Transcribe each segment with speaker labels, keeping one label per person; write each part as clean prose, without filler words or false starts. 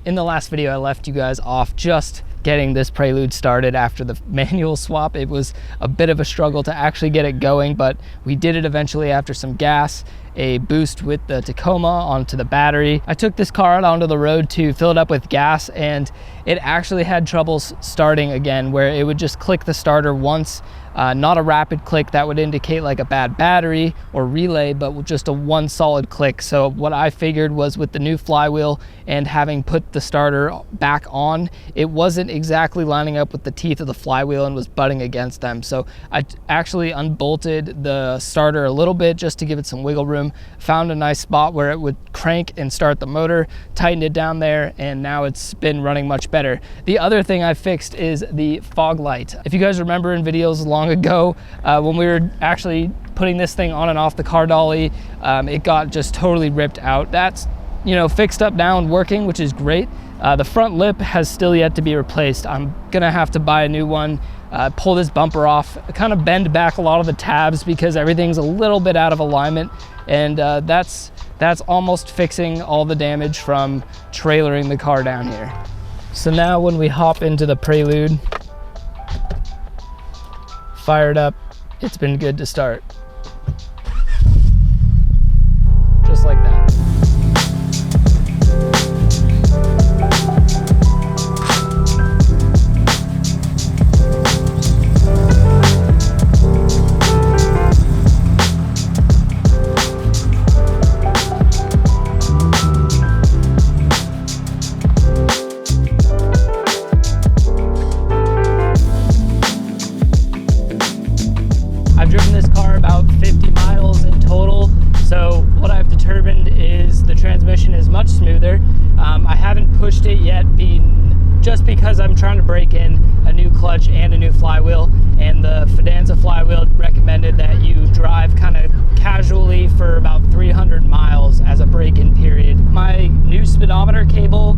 Speaker 1: In the last video, I left you guys off just getting this Prelude started after the manual swap. It was a bit of a struggle to actually get it going, but we did it eventually after some gas, a boost with the Tacoma onto the battery. I took this car out onto the road to fill it up with gas, and it actually had troubles starting again, where it would just click the starter once, not a rapid click that would indicate like a bad battery or relay, but just a one solid click. So what I figured was, with the new flywheel and having put the starter back on, it wasn't exactly lining up with the teeth of the flywheel and was butting against them. So I actually unbolted the starter a little bit just to give it some wiggle room, found a nice spot where it would crank and start the motor, tightened it down there, and now it's been running much better. The other thing I fixed is the fog light. If you guys remember in videos long ago, when we were actually putting this thing on and off the car dolly, it got just totally ripped out. That's, you know, fixed up now and working, which is great. The front lip has still yet to be replaced. I'm gonna have to buy a new one, pull this bumper off, kind of bend back a lot of the tabs because everything's a little bit out of alignment, and that's almost fixing all the damage from trailering the car down here. So now when we hop into the Prelude, fired up, it's been good to start. Just like that. I've driven this car about 50 miles in total, so what I've determined is the transmission is much smoother. I haven't pushed it yet, just because I'm trying to break in a new clutch and a new flywheel, and the Fidanza flywheel recommended that you drive kind of casually for about 300 miles as a break-in period. My new speedometer cable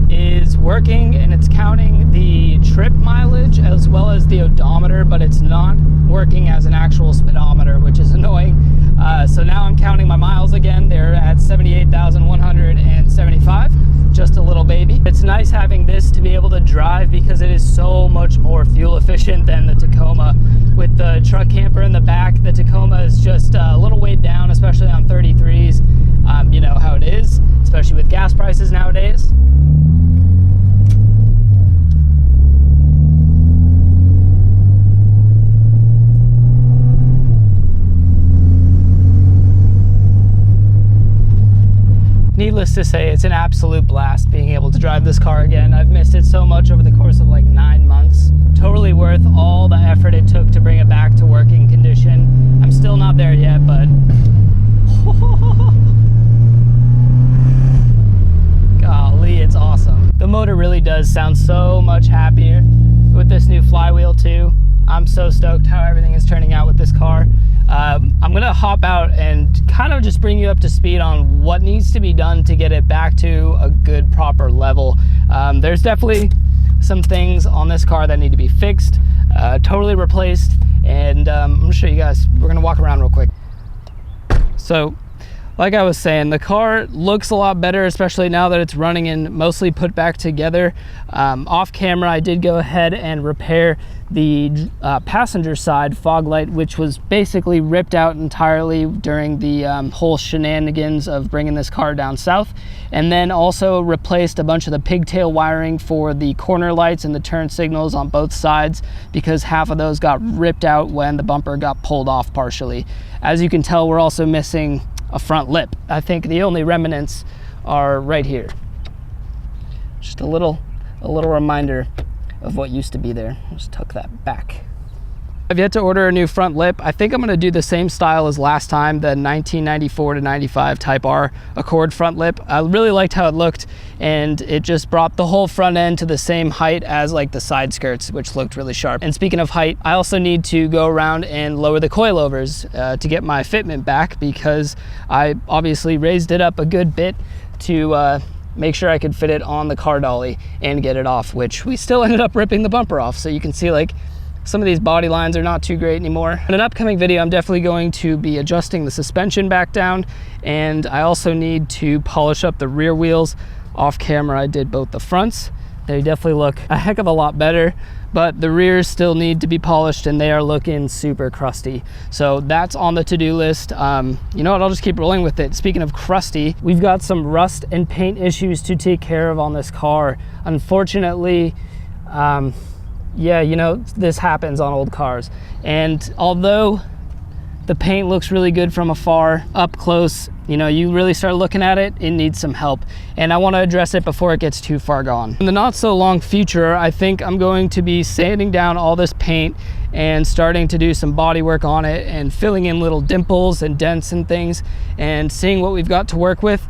Speaker 1: is working, and it's counting the trip mileage as well as the odometer, but it's not working as an actual speedometer, which is annoying. So now I'm counting my miles again. They're at 78,175, just a little baby. It's nice having this to be able to drive because it is so much more fuel efficient than the Tacoma. With the truck camper in the back, the Tacoma is just a little weighed down, especially on 33s. You know how it is, especially with gas prices nowadays. Needless to say, it's an absolute blast being able to drive this car again. I've missed it so much over the course of like 9 months. Totally worth all the effort it took to bring it back to working condition. I'm still not there yet, but golly, it's awesome. The motor really does sound so much happier with this new flywheel too. I'm so stoked how everything is turning out with this car. I'm gonna hop out and kind of just bring you up to speed on what needs to be done to get it back to a good, proper level. There's definitely some things on this car that need to be fixed, totally replaced, and I'm gonna show you guys. We're gonna walk around real quick. So, like I was saying, the car looks a lot better, especially now that it's running and mostly put back together. Off camera, I did go ahead and repair the passenger side fog light, which was basically ripped out entirely during the whole shenanigans of bringing this car down south, and then also replaced a bunch of the pigtail wiring for the corner lights and the turn signals on both sides, because half of those got ripped out when the bumper got pulled off partially. As you can tell, we're also missing a front lip. I think the only remnants are right here. Just a little reminder of what used to be there. Just tuck that back. I've yet to order a new front lip. I think I'm gonna do the same style as last time, the 1994 to 95 Type R Accord front lip. I really liked how it looked, and it just brought the whole front end to the same height as like the side skirts, which looked really sharp. And speaking of height, I also need to go around and lower the coilovers to get my fitment back, because I obviously raised it up a good bit to make sure I could fit it on the car dolly and get it off, which we still ended up ripping the bumper off. So you can see like some of these body lines are not too great anymore. In an upcoming video, I'm definitely going to be adjusting the suspension back down, and I also need to polish up the rear wheels. off camera I did both the fronts. They definitely look a heck of a lot better, but the rears still need to be polished and they are looking super crusty. So that's on the to-do list. You know what, I'll just keep rolling with it. Speaking of crusty, we've got some rust and paint issues to take care of on this car. Unfortunately, yeah, you know, this happens on old cars. And although the paint looks really good from afar, up close, you know, you really start looking at it, it needs some help. And I want to address it before it gets too far gone. In the not so long future, I think I'm going to be sanding down all this paint and starting to do some body work on it and filling in little dimples and dents and things and seeing what we've got to work with.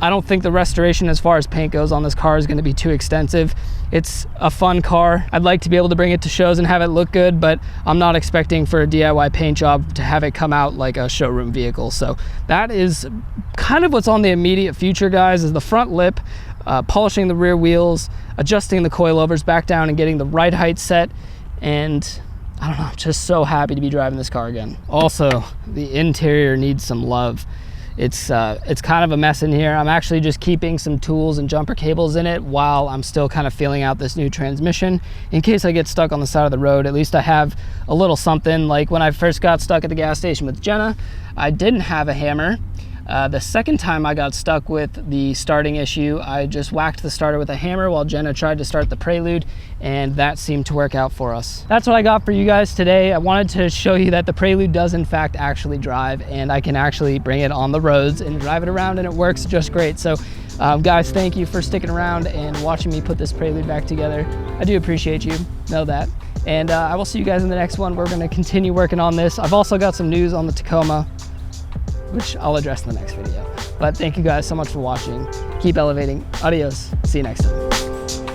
Speaker 1: I don't think the restoration as far as paint goes on this car is going to be too extensive. It's a fun car. I'd like to be able to bring it to shows and have it look good, but I'm not expecting for a DIY paint job to have it come out like a showroom vehicle. So that is kind of what's on the immediate future, guys, is the front lip, polishing the rear wheels, adjusting the coilovers back down and getting the right height set. And I don't know, I'm just so happy to be driving this car again. Also, the interior needs some love. It's kind of a mess in here. I'm actually just keeping some tools and jumper cables in it while I'm still kind of feeling out this new transmission. In case I get stuck on the side of the road, at least I have a little something. Like when I first got stuck at the gas station with Jenna, I didn't have a hammer. The second time I got stuck with the starting issue, I just whacked the starter with a hammer while Jenna tried to start the Prelude, and that seemed to work out for us. That's what I got for you guys today. I wanted to show you that the Prelude does in fact actually drive, and I can actually bring it on the roads and drive it around, and it works just great. So guys, thank you for sticking around and watching me put this Prelude back together. I do appreciate you, know that. And I will see you guys in the next one. We're gonna continue working on this. I've also got some news on the Tacoma, which I'll address in the next video. But thank you guys so much for watching. Keep elevating. Adios. See you next time.